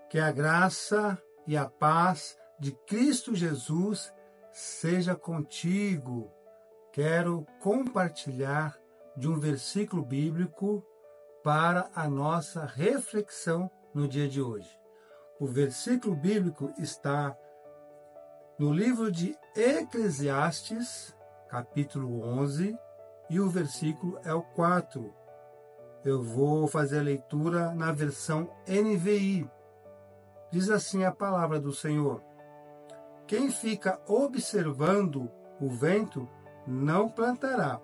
Que a graça e a paz de Cristo Jesus seja contigo. Quero compartilhar de um versículo bíblico para a nossa reflexão no dia de hoje. O versículo bíblico está no livro de Eclesiastes, capítulo 11, e o versículo é o 4. Eu vou fazer a leitura na versão NVI. Diz assim a palavra do Senhor: quem fica observando o vento não plantará,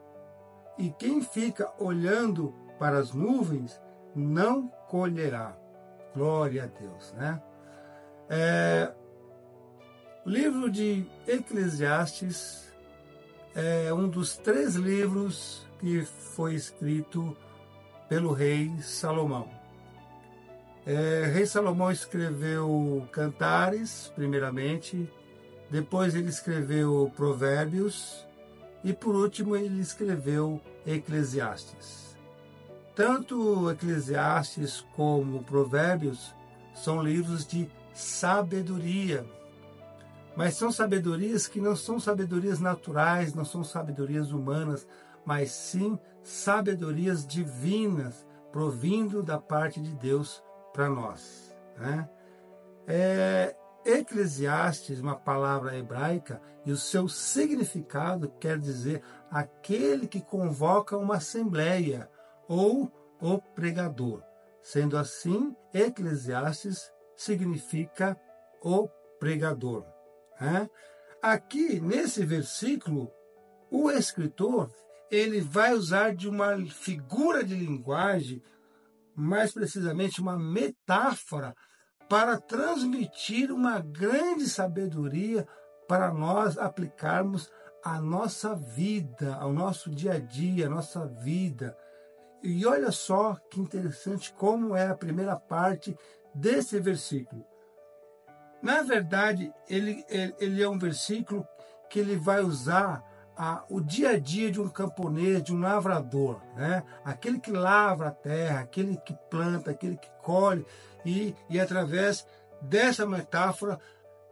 e quem fica olhando para as nuvens não colherá. Glória a Deus, né? O livro de Eclesiastes é um dos 3 livros que foi escrito pelo rei Salomão. Rei Salomão escreveu Cantares, primeiramente, depois ele escreveu Provérbios e, por último, ele escreveu Eclesiastes. Tanto Eclesiastes como Provérbios são livros de sabedoria, mas são sabedorias que não são sabedorias naturais, não são sabedorias humanas, mas sim sabedorias divinas, provindo da parte de Deus para nós, né? Eclesiastes, uma palavra hebraica, e o seu significado quer dizer aquele que convoca uma assembleia ou o pregador. Sendo assim, Eclesiastes significa o pregador, né? Aqui, nesse versículo, o escritor ele vai usar de uma figura de linguagem, mais precisamente uma metáfora, para transmitir uma grande sabedoria para nós aplicarmos à nossa vida, ao nosso dia a dia, à nossa vida. E olha só que interessante como é a primeira parte desse versículo. Na verdade, ele é um versículo que ele vai usar o dia a dia de um camponês, de um lavrador, né? Aquele que lavra a terra, aquele que planta, aquele que colhe, e através dessa metáfora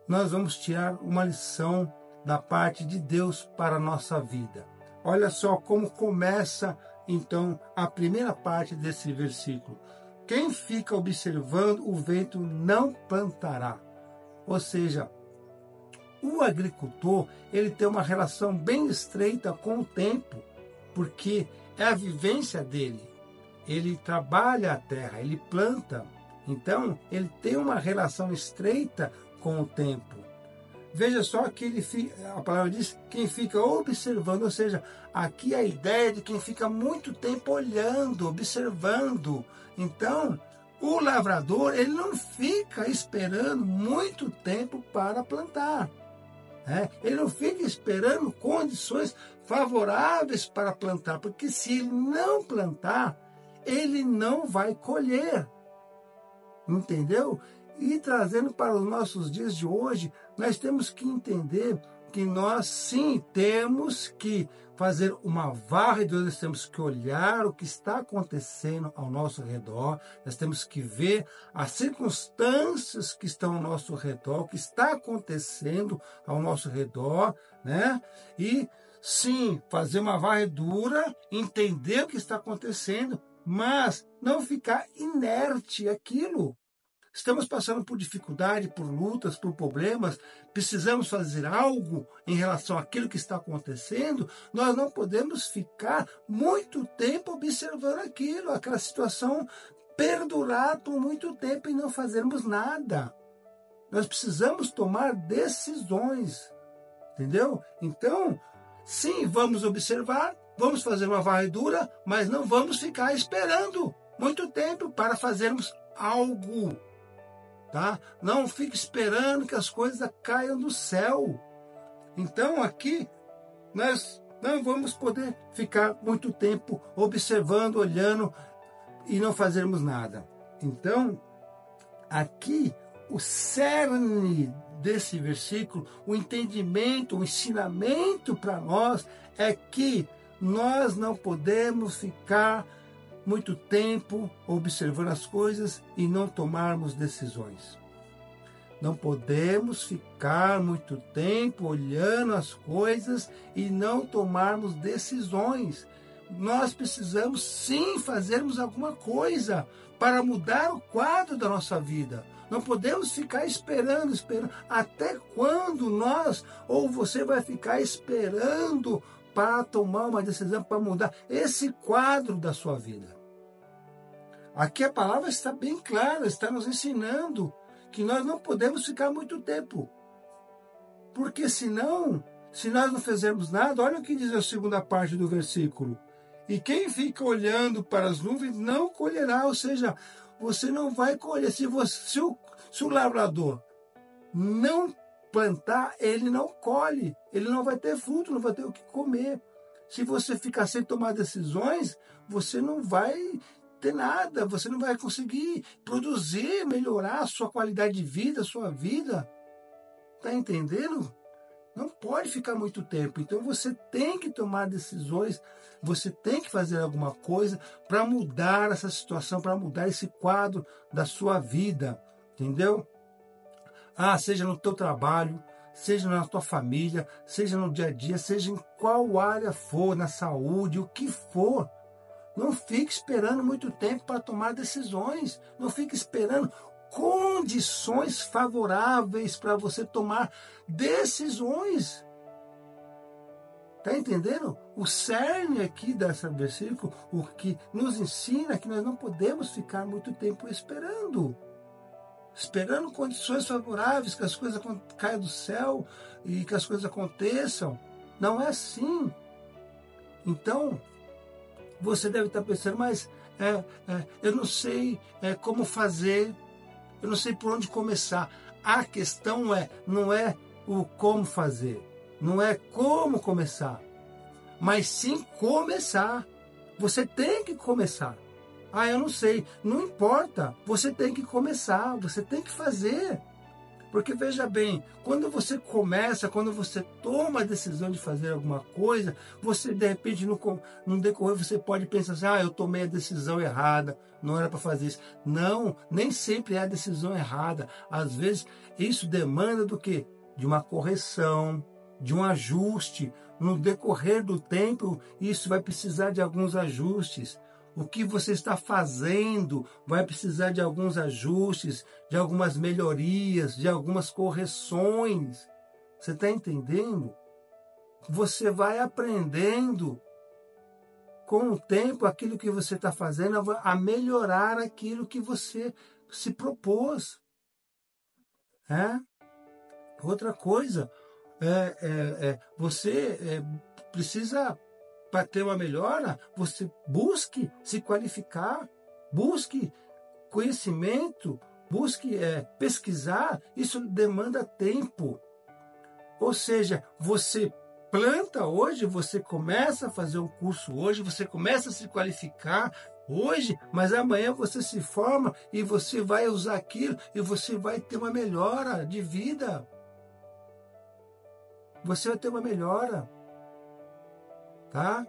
nós vamos tirar uma lição da parte de Deus para a nossa vida. Olha só como começa então a primeira parte desse versículo. Quem fica observando o vento não plantará. Ou seja, o agricultor ele tem uma relação bem estreita com o tempo, porque é a vivência dele. Ele trabalha a terra, ele planta. Então, ele tem uma relação estreita com o tempo. Veja só que a palavra diz quem fica observando, ou seja, aqui a ideia de quem fica muito tempo olhando, observando. Então, o lavrador ele não fica esperando muito tempo para plantar. Ele não fica esperando condições favoráveis para plantar, porque se ele não plantar, ele não vai colher. Entendeu? E trazendo para os nossos dias de hoje, nós temos que entender que nós sim temos que fazer uma varredura, nós temos que olhar o que está acontecendo ao nosso redor, nós temos que ver as circunstâncias que estão ao nosso redor, o que está acontecendo ao nosso redor, né? E sim, fazer uma varredura, entender o que está acontecendo, mas não ficar inerte àquilo. Estamos passando por dificuldade, por lutas, por problemas, precisamos fazer algo em relação àquilo que está acontecendo, nós não podemos ficar muito tempo observando aquilo, aquela situação perdurar por muito tempo e não fazermos nada. Nós precisamos tomar decisões, entendeu? Então, sim, vamos observar, vamos fazer uma varredura, mas não vamos ficar esperando muito tempo para fazermos algo. Tá? Não fique esperando que as coisas caiam do céu. Então aqui nós não vamos poder ficar muito tempo observando, olhando e não fazermos nada. Então aqui o cerne desse versículo, o entendimento, o ensinamento para nós é que nós não podemos ficar muito tempo observando as coisas e não tomarmos decisões. Não podemos ficar muito tempo olhando as coisas e não tomarmos decisões. Nós precisamos sim fazermos alguma coisa para mudar o quadro da nossa vida. Não podemos ficar esperando. Até quando nós ou você vai ficar esperando para tomar uma decisão, para mudar esse quadro da sua vida? Aqui a palavra está bem clara, está nos ensinando que nós não podemos ficar muito tempo. Porque senão, se nós não fizermos nada, olha o que diz a segunda parte do versículo. E quem fica olhando para as nuvens não colherá, ou seja, você não vai colher. Se o lavrador não plantar, ele não colhe, ele não vai ter fruto, não vai ter o que comer. Se você ficar sem tomar decisões, você não vai ter nada, você não vai conseguir produzir, melhorar a sua qualidade de vida, a sua vida. Está entendendo? Não pode ficar muito tempo. Então você tem que tomar decisões, você tem que fazer alguma coisa para mudar essa situação, para mudar esse quadro da sua vida. Entendeu? Seja no teu trabalho, seja na tua família, seja no dia a dia, seja em qual área for, na saúde, o que for. Não fique esperando muito tempo para tomar decisões. Não fique esperando condições favoráveis para você tomar decisões. Está entendendo? O cerne aqui desse versículo, o que nos ensina que nós não podemos ficar muito tempo esperando condições favoráveis, que as coisas caiam do céu e que as coisas aconteçam. Não é assim. Então, você deve estar pensando, mas eu não sei como fazer, eu não sei por onde começar. A questão não é o como fazer, não é como começar, mas sim começar. Você tem que começar. Eu não sei, não importa, você tem que começar, você tem que fazer. Porque veja bem, quando você começa, quando você toma a decisão de fazer alguma coisa, você de repente no decorrer você pode pensar assim, eu tomei a decisão errada, não era para fazer isso. Não, nem sempre é a decisão errada. Às vezes isso demanda do quê? De uma correção, de um ajuste. No decorrer do tempo, isso vai precisar de alguns ajustes. O que você está fazendo vai precisar de alguns ajustes, de algumas melhorias, de algumas correções. Você está entendendo? Você vai aprendendo com o tempo aquilo que você está fazendo a melhorar aquilo que você se propôs. Outra coisa, você precisa... Para ter uma melhora, você busque se qualificar, busque conhecimento, busque pesquisar. Isso demanda tempo. Ou seja, você planta hoje, você começa a fazer um curso hoje, você começa a se qualificar hoje, mas amanhã você se forma e você vai usar aquilo e você vai ter uma melhora de vida. Você vai ter uma melhora. Tá?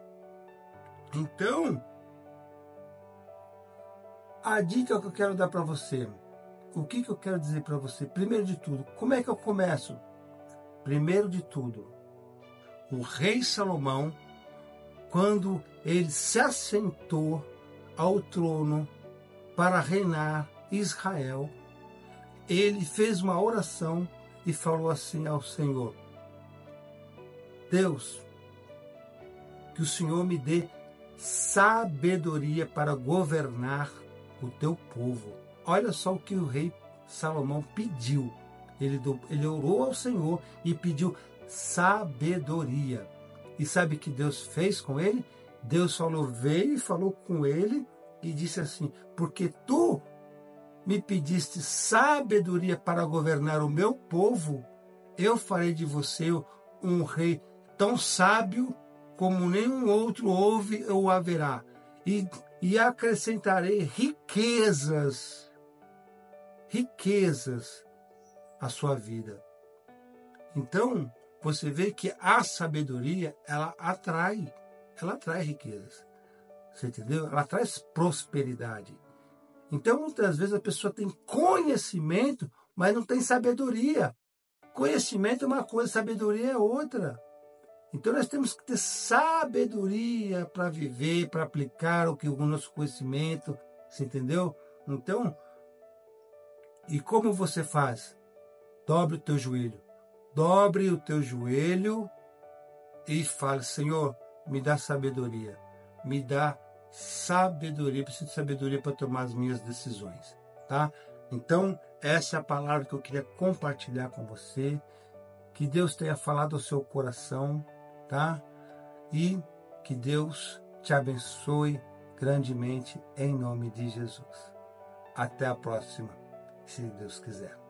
Então, a dica que eu quero dar para você, o que eu quero dizer para você? Primeiro de tudo, como é que eu começo? Primeiro de tudo, o rei Salomão, quando ele se assentou ao trono para reinar Israel, ele fez uma oração e falou assim ao Senhor: Deus, que o Senhor me dê sabedoria para governar o teu povo. Olha só o que o rei Salomão pediu. Ele orou ao Senhor e pediu sabedoria. E sabe o que Deus fez com ele? Deus veio e falou com ele e disse assim: porque tu me pediste sabedoria para governar o meu povo, eu farei de você um rei tão sábio como nenhum outro houve ou haverá, e acrescentarei riquezas à sua vida. Então, você vê que a sabedoria, ela atrai riquezas. Você entendeu? Ela traz prosperidade. Então, muitas vezes a pessoa tem conhecimento, mas não tem sabedoria. Conhecimento é uma coisa, sabedoria é outra. Então nós temos que ter sabedoria para viver, para aplicar o nosso conhecimento, você entendeu? Então, e como você faz? Dobre o teu joelho. Dobre o teu joelho e fale, Senhor, me dá sabedoria. Me dá sabedoria. Preciso de sabedoria para tomar as minhas decisões, tá? Então, essa é a palavra que eu queria compartilhar com você. Que Deus tenha falado ao seu coração, tá? E que Deus te abençoe grandemente em nome de Jesus. Até a próxima, se Deus quiser.